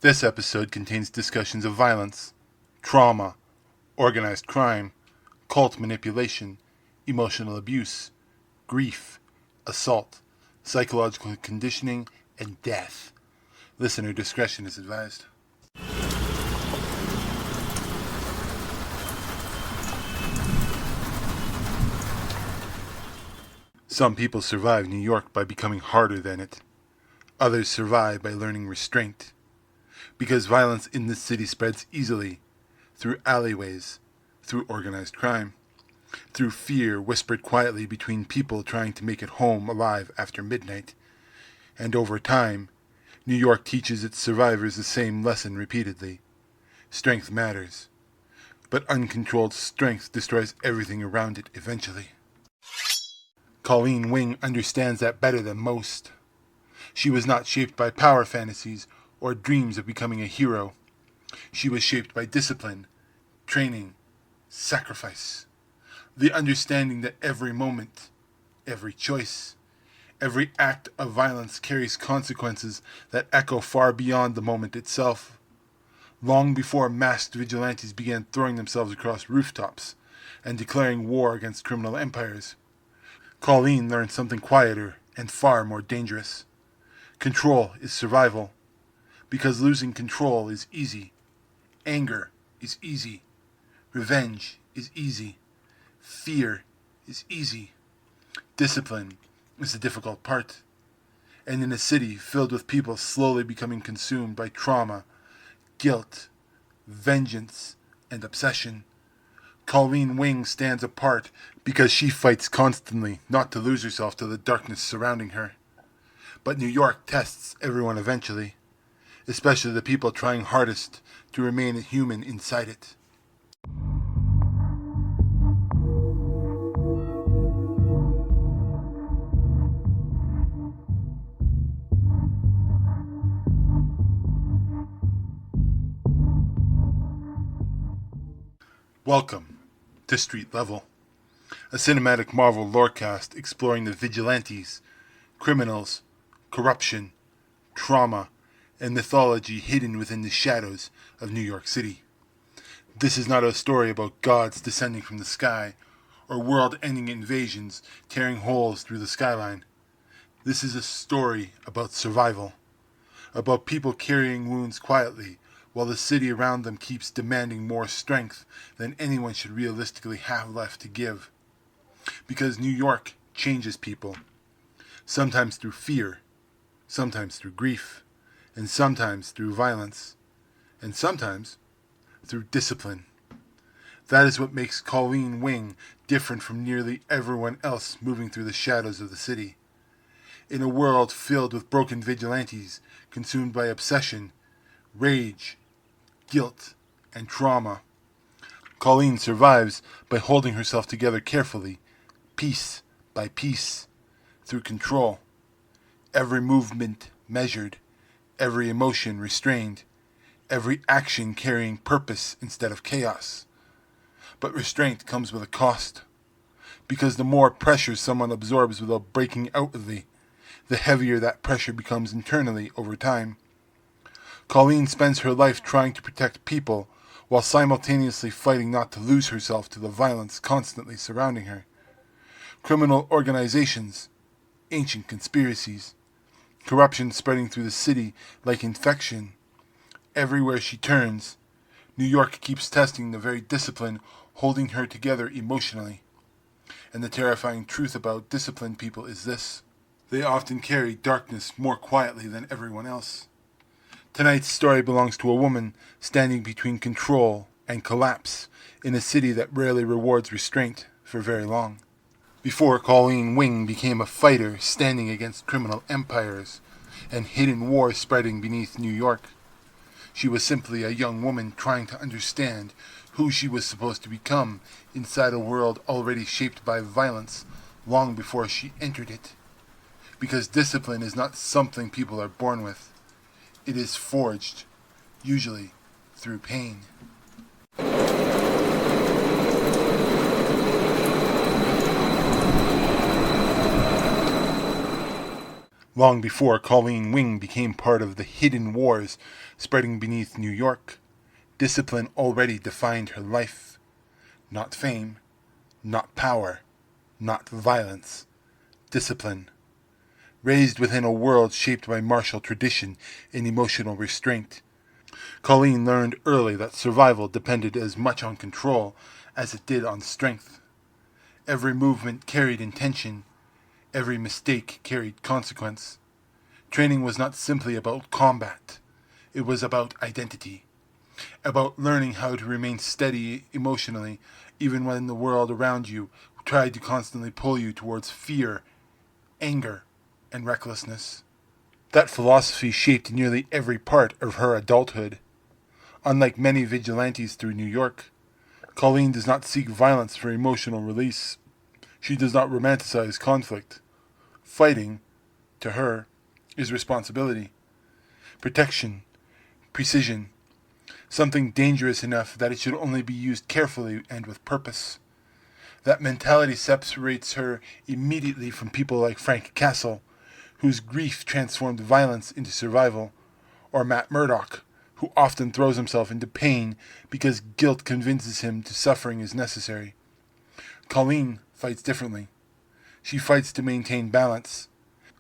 This episode contains discussions of violence, trauma, organized crime, cult manipulation, emotional abuse, grief, assault, psychological conditioning, and death. Listener discretion is advised. Some people survive New York by becoming harder than it. Others survive by learning restraint. Because violence in this city spreads easily, through alleyways, through organized crime, through fear whispered quietly between people trying to make it home alive after midnight. And over time, New York teaches its survivors the same lesson repeatedly. Strength matters, but uncontrolled strength destroys everything around it eventually. Colleen Wing understands that better than most. She was not shaped by power fantasies or dreams of becoming a hero. She was shaped by discipline, training, sacrifice. The understanding that every moment, every choice, every act of violence carries consequences that echo far beyond the moment itself. Long before masked vigilantes began throwing themselves across rooftops and declaring war against criminal empires, Colleen learned something quieter and far more dangerous. Control is survival, because losing control is easy. Anger is easy. Revenge is easy. Fear is easy. Discipline is the difficult part. And in a city filled with people slowly becoming consumed by trauma, guilt, vengeance, and obsession, Colleen Wing stands apart because she fights constantly not to lose herself to the darkness surrounding her. But New York tests everyone eventually, especially the people trying hardest to remain human inside it. Welcome to Street Level, a cinematic Marvel lorecast exploring the vigilantes, criminals, corruption, trauma, and mythology hidden within the shadows of New York City. This is not a story about gods descending from the sky or world-ending invasions tearing holes through the skyline. This is a story about survival, about people carrying wounds quietly while the city around them keeps demanding more strength than anyone should realistically have left to give. Because New York changes people, sometimes through fear, sometimes through grief, and sometimes through violence, and sometimes through discipline. That is what makes Colleen Wing different from nearly everyone else moving through the shadows of the city. In a world filled with broken vigilantes consumed by obsession, rage, guilt, and trauma, Colleen survives by holding herself together carefully, piece by piece, through control. Every movement measured, every emotion restrained, every action carrying purpose instead of chaos. But restraint comes with a cost, because the more pressure someone absorbs without breaking outwardly, the heavier that pressure becomes internally over time. Colleen spends her life trying to protect people while simultaneously fighting not to lose herself to the violence constantly surrounding her. Criminal organizations, ancient conspiracies, corruption spreading through the city like infection. Everywhere she turns, New York keeps testing the very discipline holding her together emotionally. And the terrifying truth about disciplined people is this: they often carry darkness more quietly than everyone else. Tonight's story belongs to a woman standing between control and collapse in a city that rarely rewards restraint for very long. Before Colleen Wing became a fighter standing against criminal empires and hidden wars spreading beneath New York, she was simply a young woman trying to understand who she was supposed to become inside a world already shaped by violence long before she entered it. Because discipline is not something people are born with. It is forged, usually through pain. Long before Colleen Wing became part of the hidden wars spreading beneath New York, discipline already defined her life. Not fame, not power, not violence. Discipline. Raised within a world shaped by martial tradition and emotional restraint, Colleen learned early that survival depended as much on control as it did on strength. Every movement carried intention, every mistake carried consequence. Training was not simply about combat, it was about identity, about learning how to remain steady emotionally even when the world around you tried to constantly pull you towards fear, anger, and recklessness. That philosophy shaped nearly every part of her adulthood. Unlike many vigilantes through New York, Colleen does not seek violence for emotional release. She does not romanticize conflict. Fighting, to her, is responsibility, protection, precision, something dangerous enough that it should only be used carefully and with purpose. That mentality separates her immediately from people like Frank Castle, whose grief transformed violence into survival, or Matt Murdock, who often throws himself into pain because guilt convinces him to suffering is necessary. Colleen fights differently. She fights to maintain balance,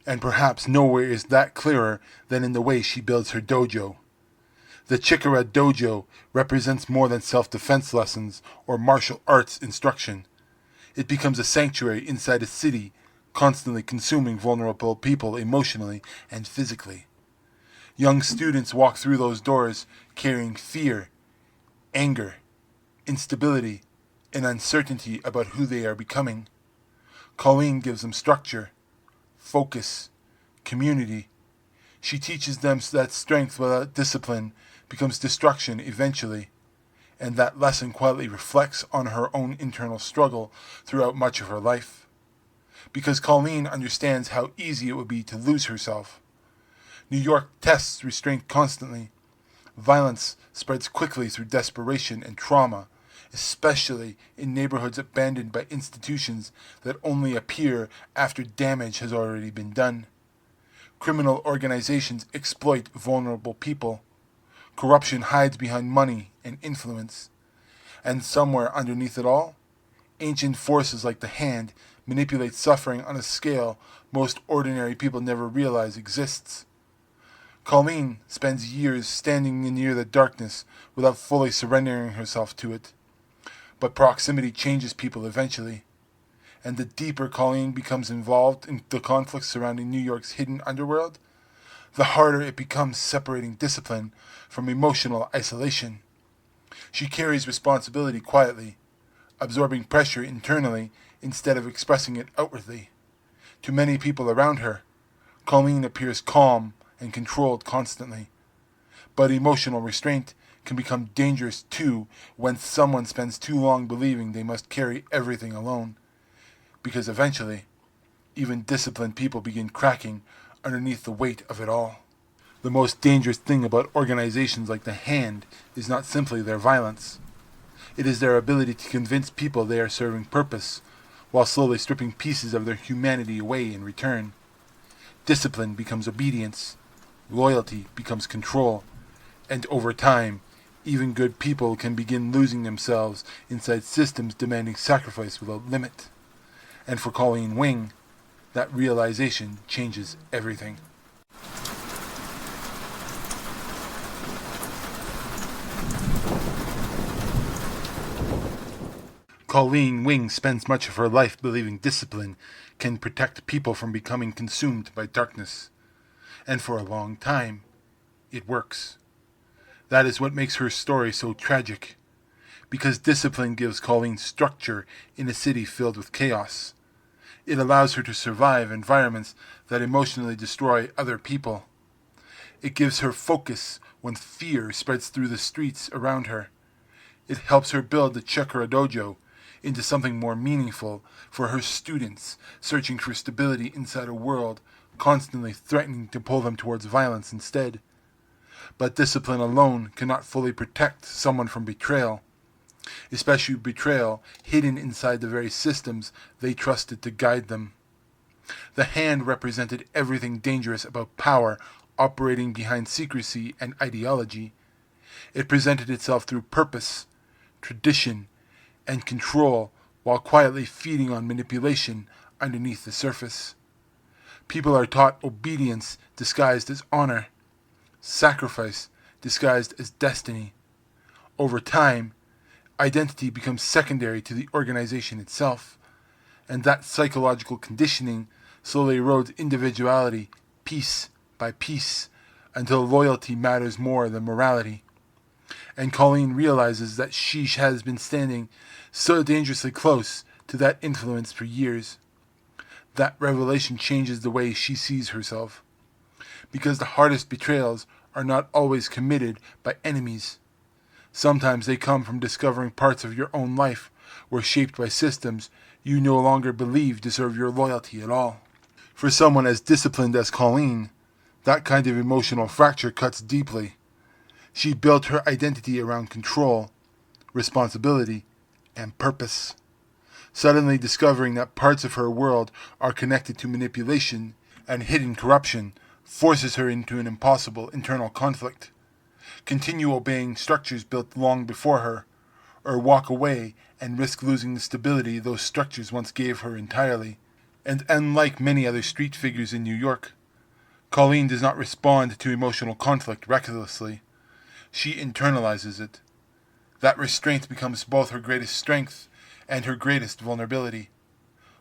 and perhaps nowhere is that clearer than in the way she builds her dojo. The Chikara Dojo represents more than self-defense lessons or martial arts instruction. It becomes a sanctuary inside a city, constantly consuming vulnerable people emotionally and physically. Young students walk through those doors carrying fear, anger, instability, and uncertainty about who they are becoming. Colleen gives them structure, focus, community. She teaches them that strength without discipline becomes destruction eventually, and that lesson quietly reflects on her own internal struggle throughout much of her life. Because Colleen understands how easy it would be to lose herself. New York tests restraint constantly. Violence spreads quickly through desperation and trauma, especially in neighborhoods abandoned by institutions that only appear after damage has already been done. Criminal organizations exploit vulnerable people. Corruption hides behind money and influence. And somewhere underneath it all, ancient forces like the Hand manipulate suffering on a scale most ordinary people never realize exists. Colleen spends years standing near the darkness without fully surrendering herself to it. But proximity changes people eventually, and the deeper Colleen becomes involved in the conflicts surrounding New York's hidden underworld, the harder it becomes separating discipline from emotional isolation. She carries responsibility quietly, absorbing pressure internally instead of expressing it outwardly. To many people around her, Colleen appears calm and controlled constantly. But emotional restraint can become dangerous too when someone spends too long believing they must carry everything alone. Because eventually, even disciplined people begin cracking underneath the weight of it all. The most dangerous thing about organizations like the Hand is not simply their violence. It is their ability to convince people they are serving purpose, while slowly stripping pieces of their humanity away in return. Discipline becomes obedience, loyalty becomes control, and over time, even good people can begin losing themselves inside systems demanding sacrifice without limit. And for Colleen Wing, that realization changes everything. Colleen Wing spends much of her life believing discipline can protect people from becoming consumed by darkness. And for a long time, it works. That is what makes her story so tragic. Because discipline gives Colleen structure in a city filled with chaos. It allows her to survive environments that emotionally destroy other people. It gives her focus when fear spreads through the streets around her. It helps her build the Chakra Dojo into something more meaningful for her students searching for stability inside a world constantly threatening to pull them towards violence instead. But discipline alone cannot fully protect someone from betrayal, especially betrayal hidden inside the very systems they trusted to guide them. The hand represented everything dangerous about power operating behind secrecy and ideology. It presented itself through purpose, tradition, and control while quietly feeding on manipulation underneath the surface. People are taught obedience disguised as honor, sacrifice disguised as destiny. Over time, identity becomes secondary to the organization itself, and that psychological conditioning slowly erodes individuality piece by piece until loyalty matters more than morality. And Colleen realizes that she has been standing so dangerously close to that influence for years. That revelation changes the way she sees herself. Because the hardest betrayals are not always committed by enemies. Sometimes they come from discovering parts of your own life were shaped by systems you no longer believe deserve your loyalty at all. For someone as disciplined as Colleen, that kind of emotional fracture cuts deeply. She built her identity around control, responsibility, and purpose. Suddenly discovering that parts of her world are connected to manipulation and hidden corruption forces her into an impossible internal conflict. Continue obeying structures built long before her, or walk away and risk losing the stability those structures once gave her entirely. And unlike many other street figures in New York, Colleen does not respond to emotional conflict recklessly. She internalizes it. That restraint becomes both her greatest strength and her greatest vulnerability.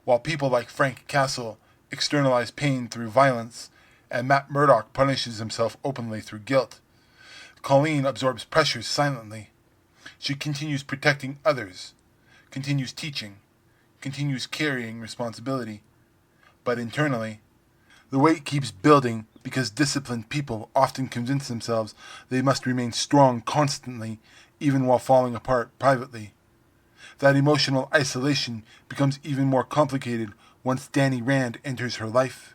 While people like Frank Castle externalize pain through violence, and Matt Murdock punishes himself openly through guilt, Colleen absorbs pressures silently. She continues protecting others, continues teaching, continues carrying responsibility. But internally, the weight keeps building because disciplined people often convince themselves they must remain strong constantly, even while falling apart privately. That emotional isolation becomes even more complicated once Danny Rand enters her life.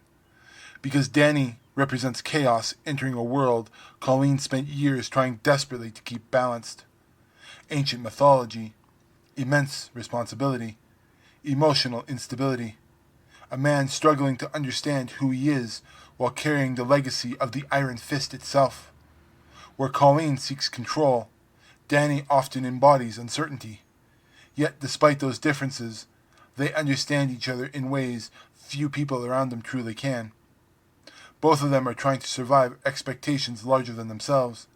Because Danny represents chaos entering a world Colleen spent years trying desperately to keep balanced. Ancient mythology, immense responsibility, emotional instability. A man struggling to understand who he is while carrying the legacy of the Iron Fist itself. Where Colleen seeks control, Danny often embodies uncertainty. Yet despite those differences, they understand each other in ways few people around them truly can. Both of them are trying to survive expectations larger than themselves.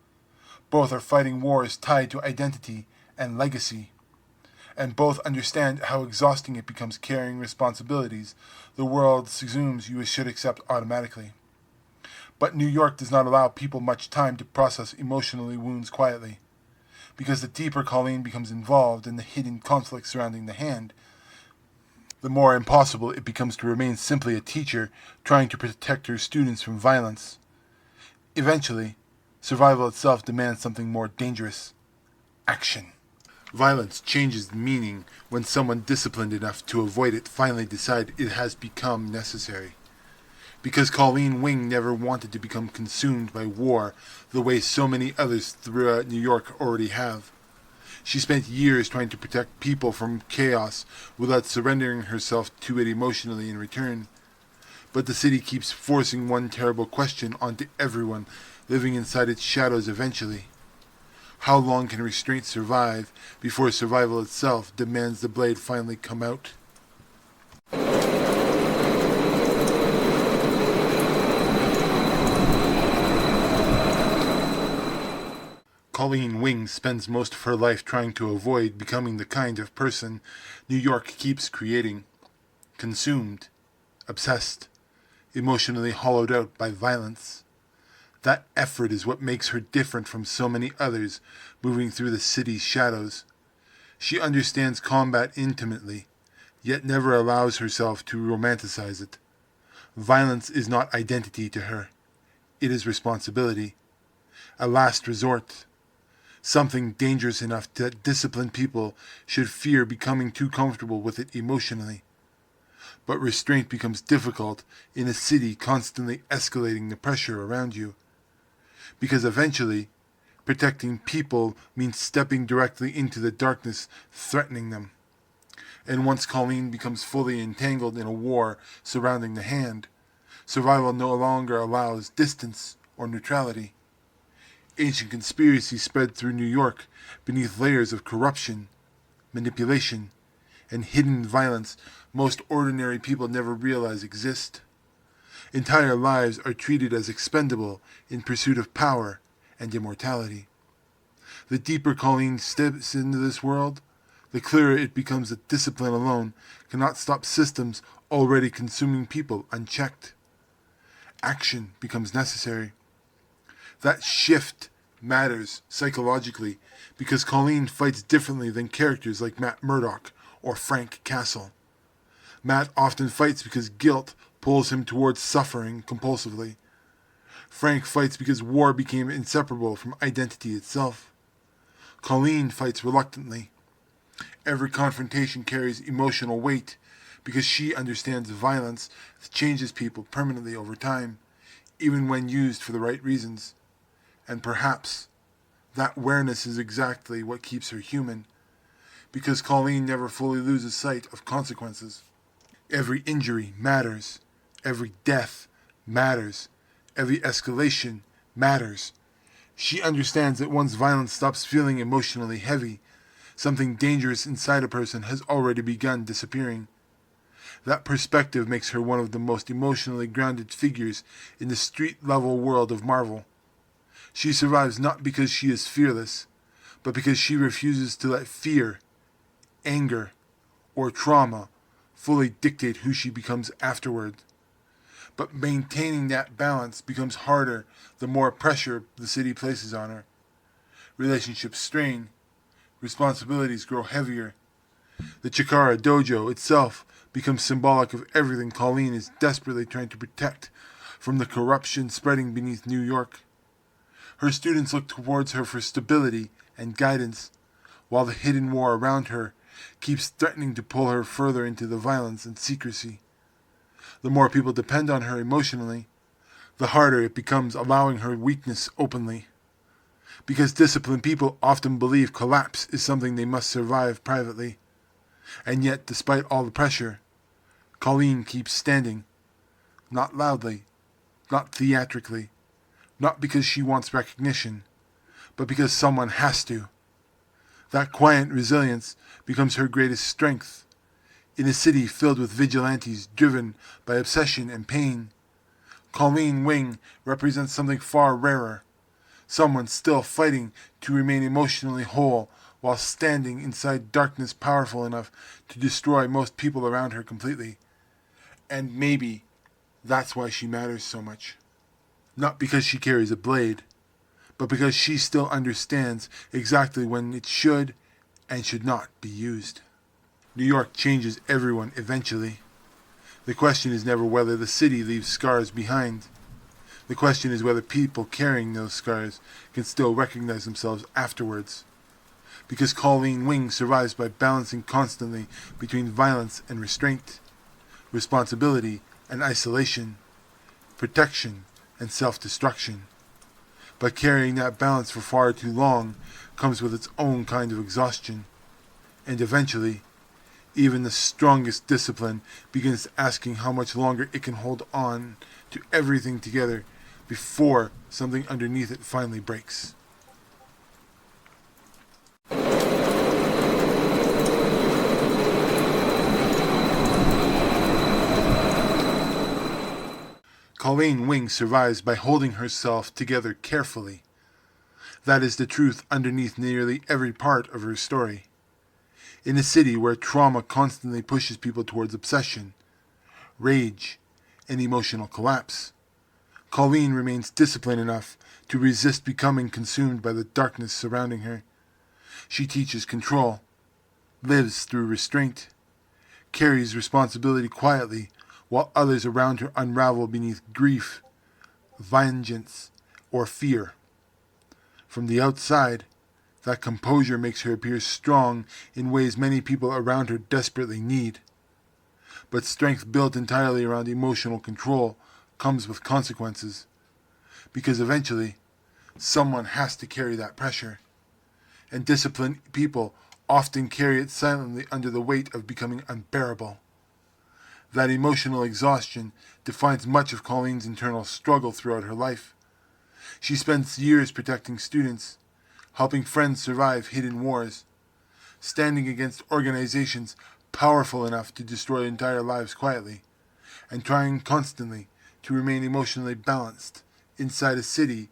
Both are fighting wars tied to identity and legacy. And both understand how exhausting it becomes carrying responsibilities the world assumes you should accept automatically. But New York does not allow people much time to process emotionally wounds quietly. Because the deeper Colleen becomes involved in the hidden conflict surrounding the hand, the more impossible it becomes to remain simply a teacher trying to protect her students from violence. Eventually, survival itself demands something more dangerous: action. Violence changes meaning when someone disciplined enough to avoid it finally decides it has become necessary. Because Colleen Wing never wanted to become consumed by war the way so many others throughout New York already have. She spent years trying to protect people from chaos without surrendering herself to it emotionally in return. But the city keeps forcing one terrible question onto everyone living inside its shadows eventually. How long can restraint survive before survival itself demands the blade finally come out? Colleen Wing spends most of her life trying to avoid becoming the kind of person New York keeps creating. Consumed, obsessed, emotionally hollowed out by violence. That effort is what makes her different from so many others moving through the city's shadows. She understands combat intimately, yet never allows herself to romanticize it. Violence is not identity to her. It is responsibility. A last resort. Something dangerous enough that disciplined people should fear becoming too comfortable with it emotionally. But restraint becomes difficult in a city constantly escalating the pressure around you. Because eventually, protecting people means stepping directly into the darkness threatening them. And once Colleen becomes fully entangled in a war surrounding the hand, survival no longer allows distance or neutrality. Ancient conspiracies spread through New York beneath layers of corruption, manipulation, and hidden violence most ordinary people never realize exist. Entire lives are treated as expendable in pursuit of power and immortality. The deeper Colleen steps into this world, the clearer it becomes that discipline alone cannot stop systems already consuming people unchecked. Action becomes necessary. That shift matters psychologically because Colleen fights differently than characters like Matt Murdock or Frank Castle. Matt often fights because guilt pulls him towards suffering compulsively. Frank fights because war became inseparable from identity itself. Colleen fights reluctantly. Every confrontation carries emotional weight because she understands violence changes people permanently over time, even when used for the right reasons. And perhaps that awareness is exactly what keeps her human, because Colleen never fully loses sight of consequences. Every injury matters. Every death matters. Every escalation matters. She understands that once violence stops feeling emotionally heavy, something dangerous inside a person has already begun disappearing. That perspective makes her one of the most emotionally grounded figures in the street-level world of Marvel. She survives not because she is fearless, but because she refuses to let fear, anger, or trauma fully dictate who she becomes afterward. But maintaining that balance becomes harder the more pressure the city places on her. Relationships strain, responsibilities grow heavier. The Chikara Dojo itself becomes symbolic of everything Colleen is desperately trying to protect from the corruption spreading beneath New York. Her students look towards her for stability and guidance, while the hidden war around her keeps threatening to pull her further into the violence and secrecy. The more people depend on her emotionally, the harder it becomes allowing her weakness openly. Because disciplined people often believe collapse is something they must survive privately. And yet, despite all the pressure, Colleen keeps standing. Not loudly, not theatrically, not because she wants recognition, but because someone has to. That quiet resilience becomes her greatest strength. In a city filled with vigilantes driven by obsession and pain, Colleen Wing represents something far rarer. Someone still fighting to remain emotionally whole while standing inside darkness powerful enough to destroy most people around her completely. And maybe that's why she matters so much. Not because she carries a blade, but because she still understands exactly when it should and should not be used. New York changes everyone eventually. The question is never whether the city leaves scars behind. The question is whether people carrying those scars can still recognize themselves afterwards. Because Colleen Wing survives by balancing constantly between violence and restraint, responsibility and isolation, protection and self-destruction. But carrying that balance for far too long comes with its own kind of exhaustion. And eventually, even the strongest discipline begins asking how much longer it can hold on to everything together before something underneath it finally breaks. Colleen Wing survives by holding herself together carefully. That is the truth underneath nearly every part of her story. In a city where trauma constantly pushes people towards obsession, rage, and emotional collapse, Colleen remains disciplined enough to resist becoming consumed by the darkness surrounding her. She teaches control, lives through restraint, carries responsibility quietly while others around her unravel beneath grief, vengeance, or fear. From the outside, that composure makes her appear strong in ways many people around her desperately need. But strength built entirely around emotional control comes with consequences. Because eventually, someone has to carry that pressure. And disciplined people often carry it silently under the weight of becoming unbearable. That emotional exhaustion defines much of Colleen's internal struggle throughout her life. She spends years protecting students, helping friends survive hidden wars, standing against organizations powerful enough to destroy entire lives quietly, and trying constantly to remain emotionally balanced inside a city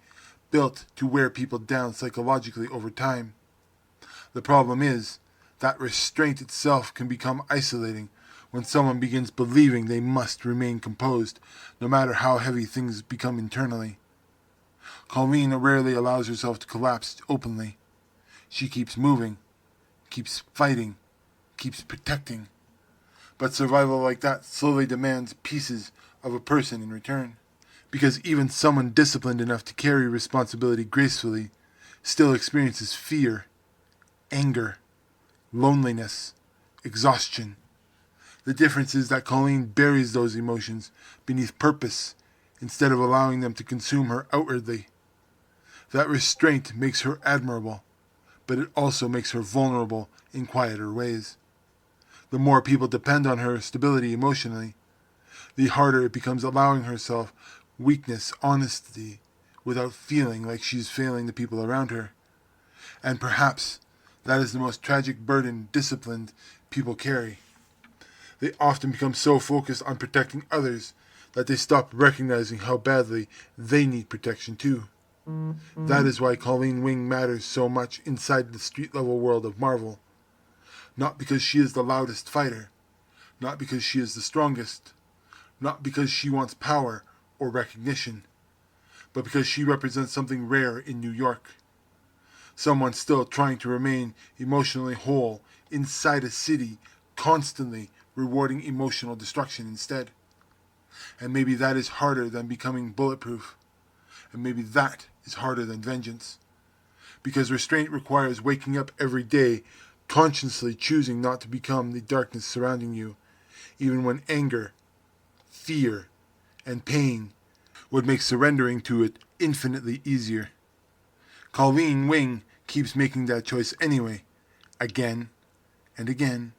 built to wear people down psychologically over time. The problem is that restraint itself can become isolating when someone begins believing they must remain composed no matter how heavy things become internally. Colleen rarely allows herself to collapse openly. She keeps moving, keeps fighting, keeps protecting. But survival like that slowly demands pieces of a person in return. Because even someone disciplined enough to carry responsibility gracefully still experiences fear, anger, loneliness, exhaustion. The difference is that Colleen buries those emotions beneath purpose instead of allowing them to consume her outwardly. That restraint makes her admirable, but it also makes her vulnerable in quieter ways. The more people depend on her stability emotionally, the harder it becomes allowing herself weakness, honesty, without feeling like she's failing the people around her. And perhaps that is the most tragic burden disciplined people carry. They often become so focused on protecting others that they stop recognizing how badly they need protection too. That is why Colleen Wing matters so much inside the street-level world of Marvel. Not because she is the loudest fighter, not because she is the strongest, not because she wants power or recognition, but because she represents something rare in New York. Someone still trying to remain emotionally whole inside a city, constantly rewarding emotional destruction instead. And maybe that is harder than becoming bulletproof. And maybe that is harder than vengeance. Because restraint requires waking up every day, consciously choosing not to become the darkness surrounding you, even when anger, fear, and pain would make surrendering to it infinitely easier. Colleen Wing keeps making that choice anyway, again and again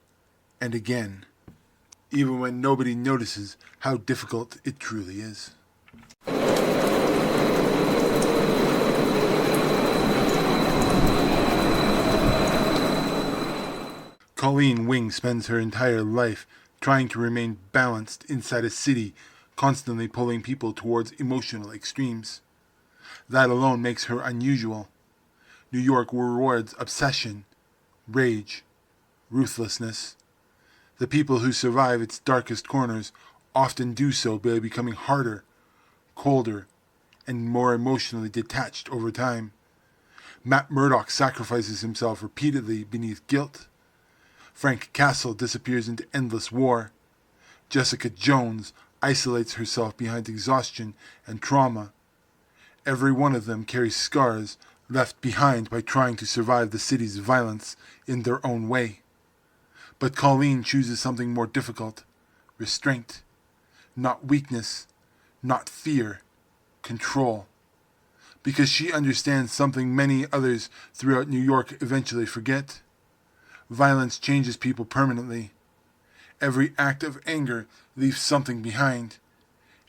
and again, even when nobody notices how difficult it truly is. Colleen Wing spends her entire life trying to remain balanced inside a city, constantly pulling people towards emotional extremes. That alone makes her unusual. New York rewards obsession, rage, ruthlessness. The people who survive its darkest corners often do so by becoming harder, colder, and more emotionally detached over time. Matt Murdock sacrifices himself repeatedly beneath guilt. Frank Castle disappears into endless war. Jessica Jones isolates herself behind exhaustion and trauma. Every one of them carries scars left behind by trying to survive the city's violence in their own way. But Colleen chooses something more difficult: restraint. Not weakness, not fear, control. Because she understands something many others throughout New York eventually forget. Violence changes people permanently. Every act of anger leaves something behind.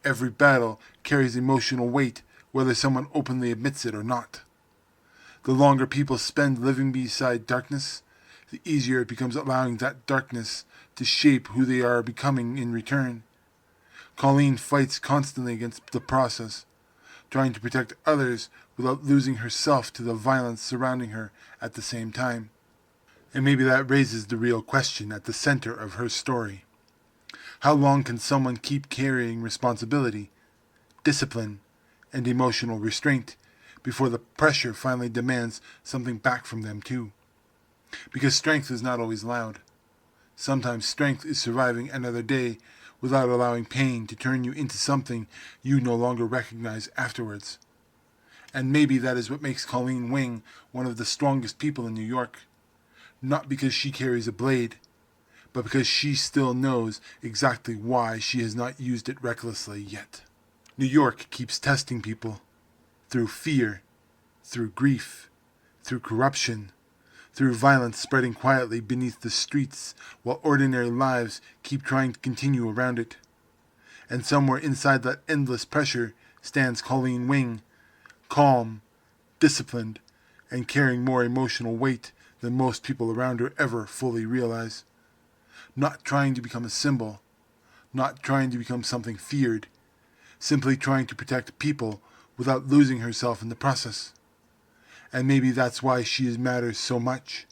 Every battle carries emotional weight, whether someone openly admits it or not. The longer people spend living beside darkness, the easier it becomes allowing that darkness to shape who they are becoming in return. Colleen fights constantly against the process, trying to protect others without losing herself to the violence surrounding her at the same time. And maybe that raises the real question at the center of her story. How long can someone keep carrying responsibility, discipline, and emotional restraint before the pressure finally demands something back from them too? Because strength is not always loud. Sometimes strength is surviving another day without allowing pain to turn you into something you no longer recognize afterwards. And maybe that is what makes Colleen Wing one of the strongest people in New York. Not because she carries a blade, but because she still knows exactly why she has not used it recklessly yet. New York keeps testing people through fear, through grief, through corruption, through violence spreading quietly beneath the streets while ordinary lives keep trying to continue around it. And somewhere inside that endless pressure stands Colleen Wing, calm, disciplined, and carrying more emotional weight than most people around her ever fully realize. Not trying to become a symbol, not trying to become something feared, simply trying to protect people without losing herself in the process. And maybe that's why she matters so much.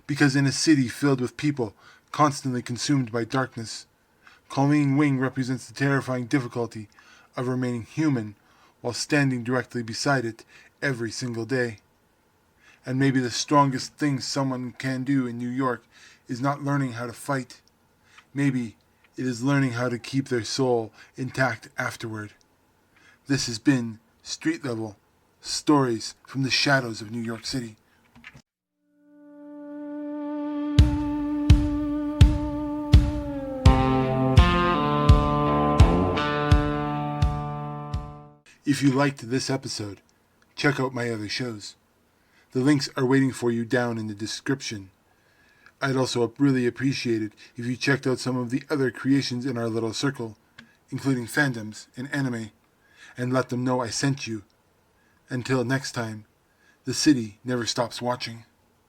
Because in a city filled with people constantly consumed by darkness, Colleen Wing represents the terrifying difficulty of remaining human while standing directly beside it every single day. And maybe the strongest thing someone can do in New York is not learning how to fight. Maybe it is learning how to keep their soul intact afterward. This has been Street Level Stories from the Shadows of New York City. If you liked this episode, check out my other shows. The links are waiting for you down in the description. I'd also really appreciate it if you checked out some of the other creations in our little circle, including Fandoms and anime, and let them know I sent you. Until next time, the city never stops watching.